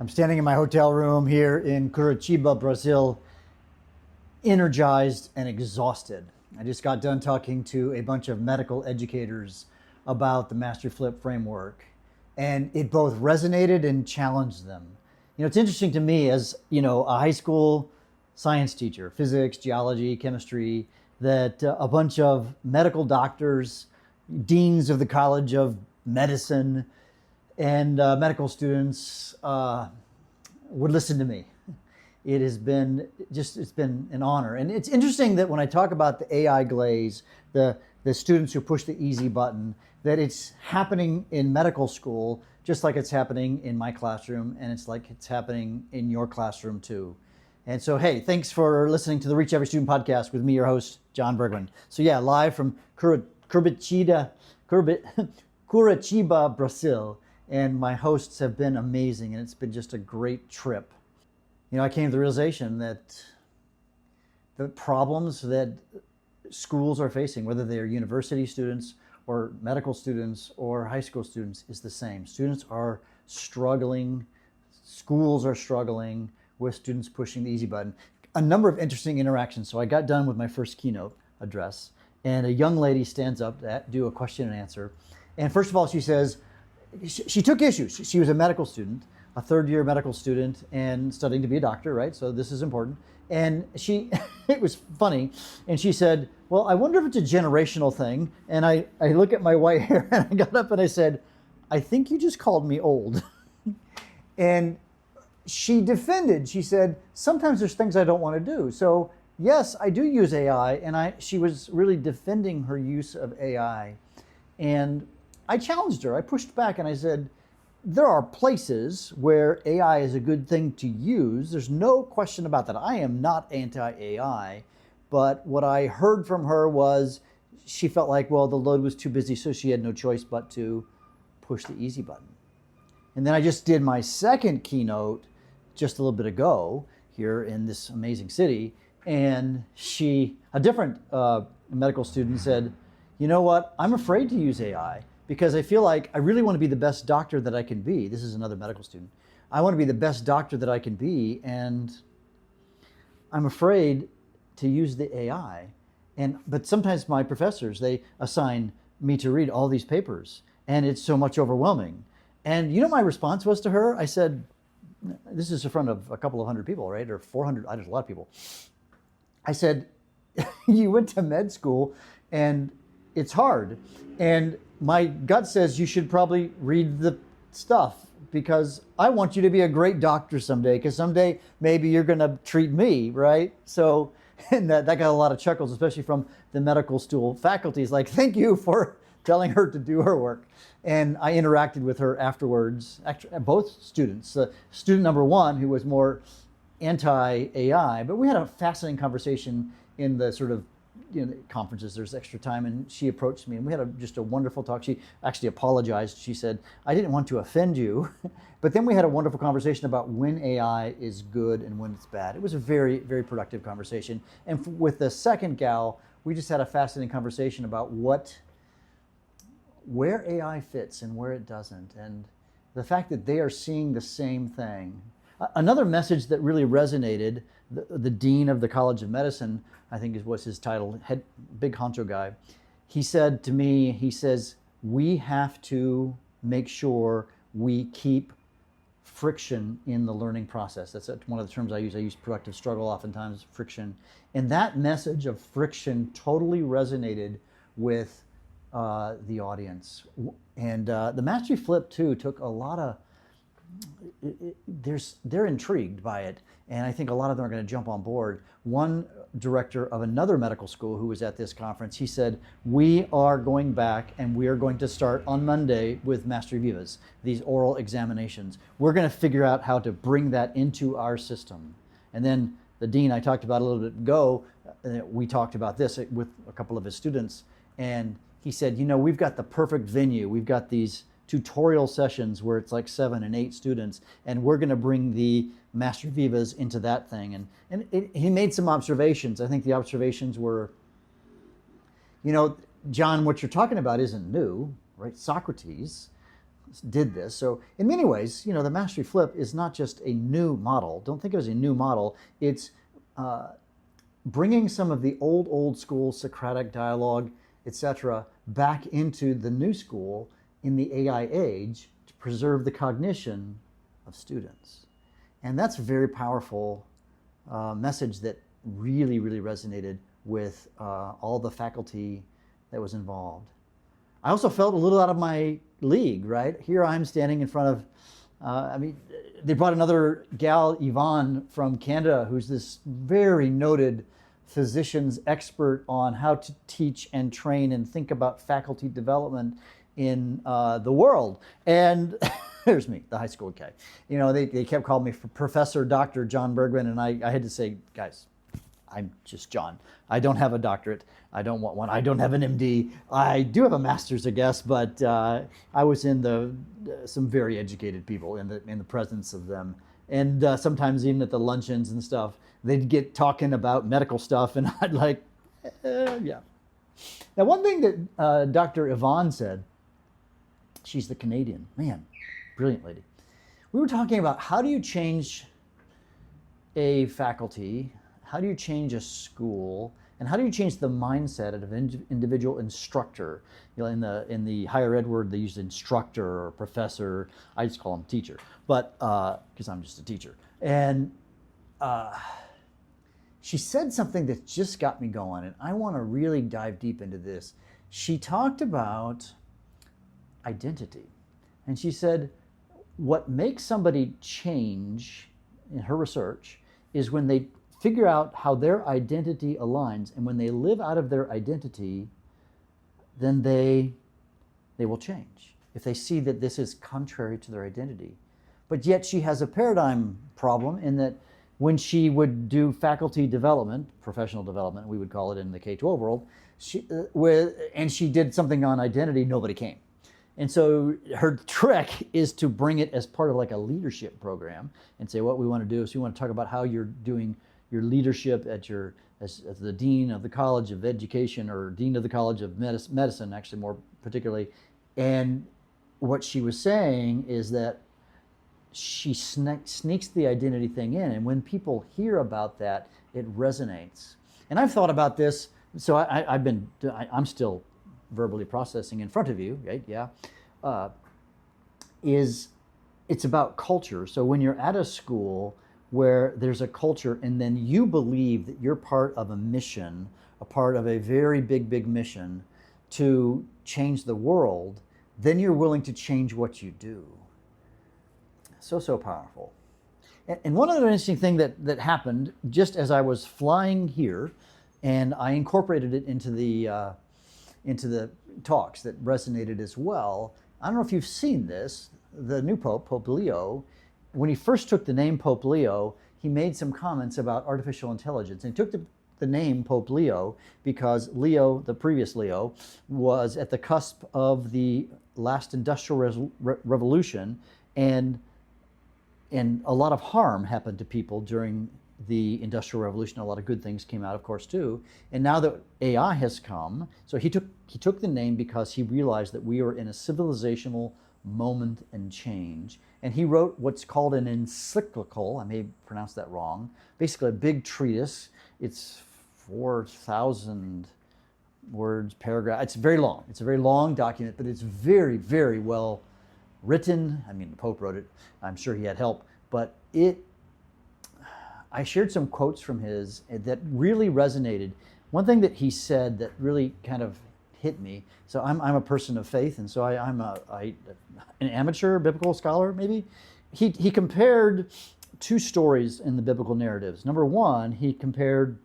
I'm standing in my hotel room here in Curitiba, Brazil, energized and exhausted. I just got done talking to a bunch of medical educators about the MasteryFlip framework, and it both resonated and challenged them. You know, it's interesting to me as, a high school science teacher, physics, geology, chemistry, that a bunch of medical doctors, deans of the College of Medicine, and medical students would listen to me. It has been it's been an honor. And it's interesting that when I talk about the AI Glaze, the students who push the easy button, that it's happening in medical school, just like it's happening in my classroom, and it's like it's happening in your classroom too. And so, hey, thanks for listening to the Reach Every Student podcast with me, your host, John Bergman. So yeah, live from Curitiba, Brazil. And my hosts have been amazing, and it's been just a great trip. I came to the realization that the problems that schools are facing, whether they are university students or medical students or high school students, is the same. Students are struggling, schools are struggling with students pushing the easy button. A number of interesting interactions. So I got done with my first keynote address, and a young lady stands up to do a question and answer. And first of all, she says, she took issue. She was a medical student, a third-year medical student, and studying to be a doctor, right? So this is important. And it was funny, and she said, well, I wonder if it's a generational thing. And I look at my white hair, and I got up and I said, I think you just called me old. And she defended. She said, sometimes there's things I don't want to do. So yes, I do use AI, and she was really defending her use of AI. And I challenged her. I pushed back and I said, there are places where AI is a good thing to use. There's no question about that. I am not anti-AI, but what I heard from her was she felt like, well, the load was too busy, so she had no choice but to push the easy button. And then I just did my second keynote just a little bit ago here in this amazing city, and a different medical student said, you know what, I'm afraid to use AI because I feel like I really want to be the best doctor that I can be. This is another medical student. I want to be the best doctor that I can be, and I'm afraid to use the AI. But sometimes my professors, they assign me to read all these papers, and it's so much overwhelming. And my response was to her? I said, this is in front of a couple of hundred people, right? Or 400, there's a lot of people. I said, you went to med school, and it's hard. And my gut says you should probably read the stuff because I want you to be a great doctor someday, because someday maybe you're going to treat me, right? So, and that got a lot of chuckles, especially from the medical school faculties, like, thank you for telling her to do her work. And I interacted with her afterwards, actually, both students. Student number one, who was more anti-AI, but we had a fascinating conversation in the sort of conferences, there's extra time, and she approached me and we had just a wonderful talk. She actually apologized. She said, I didn't want to offend you, but then we had a wonderful conversation about when AI is good and when it's bad. It was a very, very productive conversation. And with the second gal, we just had a fascinating conversation about where AI fits and where it doesn't, and the fact that they are seeing the same thing. Another message that really resonated, the dean of the College of Medicine, I think was his title, big honcho guy. He said to me, he says, we have to make sure we keep friction in the learning process. That's one of the terms I use. I use productive struggle, oftentimes friction. And that message of friction totally resonated with the audience. And the MasteryFlip too took a lot of, they're intrigued by it, and I think a lot of them are going to jump on board. One director of another medical school who was at this conference, he said, we are going back and we are going to start on Monday with Mastery Vivas, these oral examinations. We're going to figure out how to bring that into our system. And then the dean I talked about a little bit ago, we talked about this with a couple of his students, and he said, we've got the perfect venue. We've got these tutorial sessions where it's like 7 and 8 students, and we're going to bring the Master Vivas into that thing. And he made some observations. I think the observations were, John, what you're talking about isn't new, right? Socrates did this. So in many ways, the MasteryFlip is not just a new model. Don't think of it as a new model. It's bringing some of the old school Socratic dialogue, etc., back into the new school in the AI age to preserve the cognition of students. And that's a very powerful message that really, really resonated with all the faculty that was involved. I also felt a little out of my league, right? Here I'm standing in front of, they brought another gal, Yvonne, from Canada, who's this very noted physician's expert on how to teach and train and think about faculty development in the world. And there's me, the high school guy. They kept calling me Professor Dr. John Bergman, and I had to say, guys, I'm just John. I don't have a doctorate. I don't want one. I don't have an MD. I do have a master's, I guess, but I was in some very educated people in the presence of them. And sometimes even at the luncheons and stuff, they'd get talking about medical stuff, and I'd like, yeah. Now, one thing that Dr. Yvonne said, she's the Canadian, man, brilliant lady. We were talking about how do you change a faculty, how do you change a school, and how do you change the mindset of an individual instructor? In the higher ed word, they use instructor or professor. I just call them teacher, but because I'm just a teacher. And she said something that just got me going, and I want to really dive deep into this. She talked about identity, and she said what makes somebody change in her research is when they figure out how their identity aligns, and when they live out of their identity, then they will change if they see that this is contrary to their identity. But yet she has a paradigm problem in that when she would do faculty development, professional development, we would call it in the K-12 world, and she did something on identity, nobody came. And so her trick is to bring it as part of like a leadership program and say what we want to do is we want to talk about how you're doing your leadership as the dean of the College of Education or dean of the College of Medicine, actually more particularly. And what she was saying is that she sneaks the identity thing in, and when people hear about that, it resonates. And I've thought about this, so I'm still verbally processing in front of you, right? Yeah. It's about culture. So when you're at a school where there's a culture and then you believe that you're part of a mission, a part of a very big mission to change the world, then you're willing to change what you do. So powerful. And one other interesting thing that happened just as I was flying here, and I incorporated it into the talks that resonated as well. I don't know if you've seen this. The new Pope, Pope Leo, when he first took the name Pope Leo, he made some comments about artificial intelligence. And he took the name Pope Leo because Leo, the previous Leo, was at the cusp of the last industrial revolution, and a lot of harm happened to people during the Industrial Revolution. A lot of good things came out, of course, too. And now that AI has come, so he took the name because he realized that we are in a civilizational moment and change. And he wrote what's called an encyclical, I may pronounce that wrong, basically a big treatise. It's 4,000 words, paragraph. It's very long. It's a very long document, but it's very, very well written. I mean, the Pope wrote it. I'm sure he had help, but I shared some quotes from his that really resonated. One thing that he said that really kind of hit me. So I'm a person of faith, and so I'm an amateur biblical scholar, maybe. He compared two stories in the biblical narratives. Number one, he compared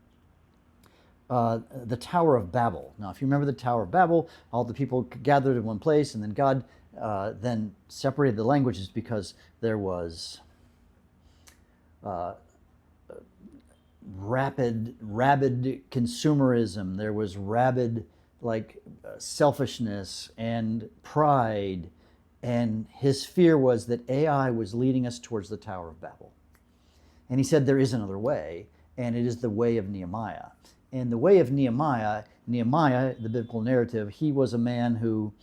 the Tower of Babel. Now, if you remember the Tower of Babel, all the people gathered in one place, and then God then separated the languages because there was rabid consumerism. There was rabid selfishness and pride, and his fear was that AI was leading us towards the Tower of Babel. And he said there is another way, and it is the way of Nehemiah. And the way of Nehemiah, the biblical narrative, he was a man who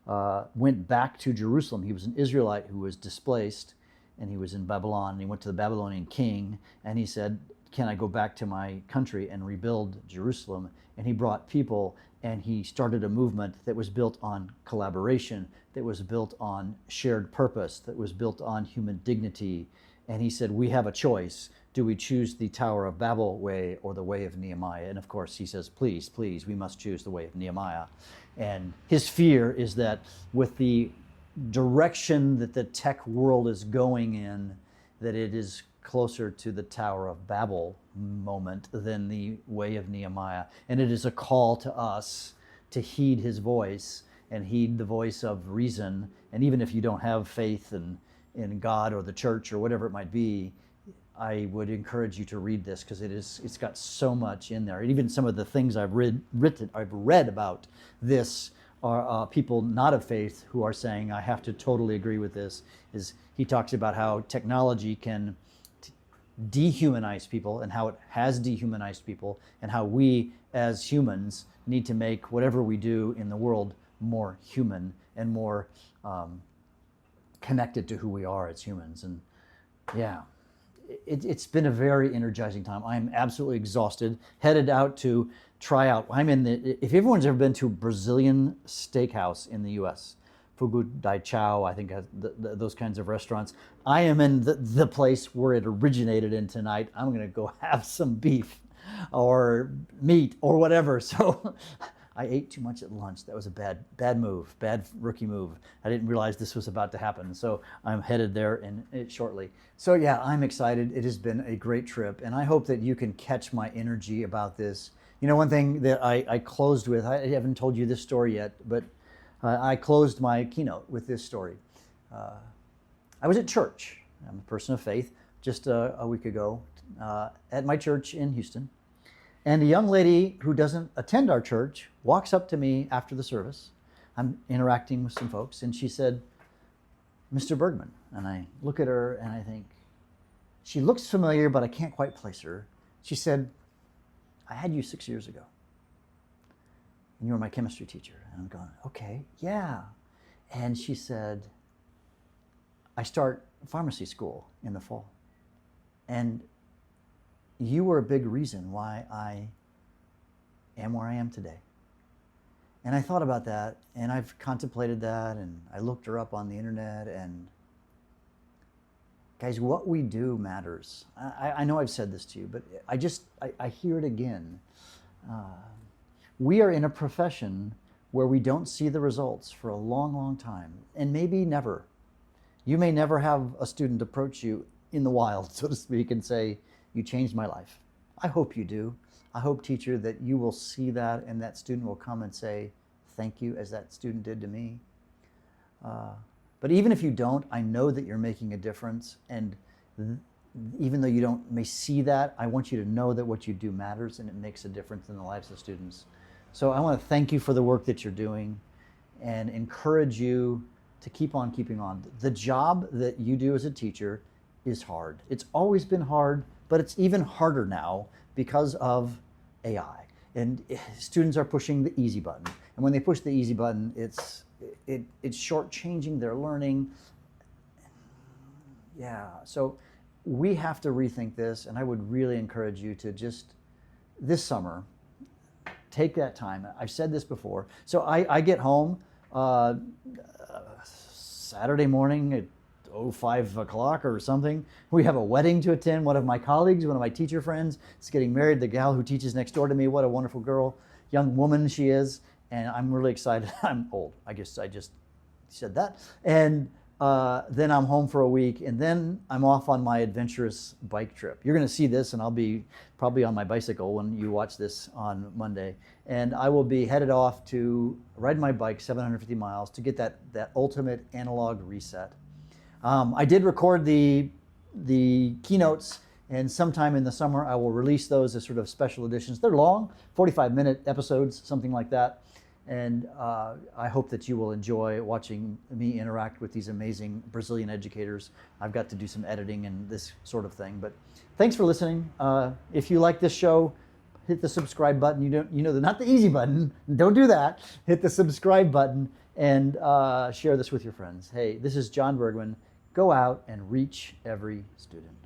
went back to Jerusalem. He was an Israelite who was displaced, and he was in Babylon. And he went to the Babylonian king, and he said, can I go back to my country and rebuild Jerusalem? And he brought people, and he started a movement that was built on collaboration, that was built on shared purpose, that was built on human dignity. And he said, we have a choice. Do we choose the Tower of Babel way or the way of Nehemiah? And of course, he says, please, please, we must choose the way of Nehemiah. And his fear is that with the direction that the tech world is going in, that it is closer to the Tower of Babel moment than the way of Nehemiah. And it is a call to us to heed his voice and heed the voice of reason. And even if you don't have faith in God or the church or whatever it might be, I would encourage you to read this, because it's got so much in there. And even some of the things I've read about this are people not of faith who are saying, I have to totally agree with this. Is he talks about how technology can dehumanize people and how it has dehumanized people, and how we as humans need to make whatever we do in the world more human and more connected to who we are as humans. And yeah, it's been a very energizing time. I'm absolutely exhausted, headed out to try out. If everyone's ever been to a Brazilian steakhouse in the US, Fogo de Chao, I think those kinds of restaurants, I am in the place where it originated in tonight. I'm going to go have some beef or meat or whatever. So I ate too much at lunch. That was a bad move, bad rookie move. I didn't realize this was about to happen. So I'm headed there shortly. So yeah, I'm excited. It has been a great trip, and I hope that you can catch my energy about this. You know, one thing that I closed with, I haven't told you this story yet, but I closed my keynote with this story. I was at church. I'm a person of faith, just a week ago at my church in Houston. And a young lady who doesn't attend our church walks up to me after the service. I'm interacting with some folks, and she said, Mr. Bergman. And I look at her and I think, she looks familiar, but I can't quite place her. She said, I had you 6 years ago, and you were my chemistry teacher. And I'm going, okay, yeah. And she said, I start pharmacy school in the fall, and you were a big reason why I am where I am today. And I thought about that, and I've contemplated that, and I looked her up on the internet, and guys, what we do matters. I know I've said this to you, but I hear it again. We are in a profession where we don't see the results for a long, long time, and maybe never. You may never have a student approach you in the wild, so to speak, and say, you changed my life. I hope you do. I hope, teacher, that you will see that, and that student will come and say, thank you, as that student did to me. But even if you don't, I know that you're making a difference. And even though you may see that, I want you to know that what you do matters, and it makes a difference in the lives of students. So I want to thank you for the work that you're doing and encourage you to keep on keeping on. The job that you do as a teacher is hard. It's always been hard, but it's even harder now because of AI. And students are pushing the easy button. And when they push the easy button, it's shortchanging their learning. Yeah, so we have to rethink this, and I would really encourage you to just, this summer, take that time. I've said this before. So I get home Saturday morning at 5 o'clock or something. We have a wedding to attend. One of my colleagues, one of my teacher friends, is getting married. The gal who teaches next door to me, what a wonderful girl, young woman she is. And I'm really excited. I'm old. I guess I just said that. And then I'm home for a week, and then I'm off on my adventurous bike trip. You're going to see this, and I'll be probably on my bicycle when you watch this on Monday. And I will be headed off to ride my bike 750 miles to get that ultimate analog reset. I did record the keynotes, and sometime in the summer I will release those as sort of special editions. They're long, 45-minute episodes, something like that. And I hope that you will enjoy watching me interact with these amazing Brazilian educators. I've got to do some editing and this sort of thing. But thanks for listening. If you like this show, hit the subscribe button. Not the easy button. Don't do that. Hit the subscribe button. and share this with your friends. Hey, this is John Bergman. Go out and reach every student.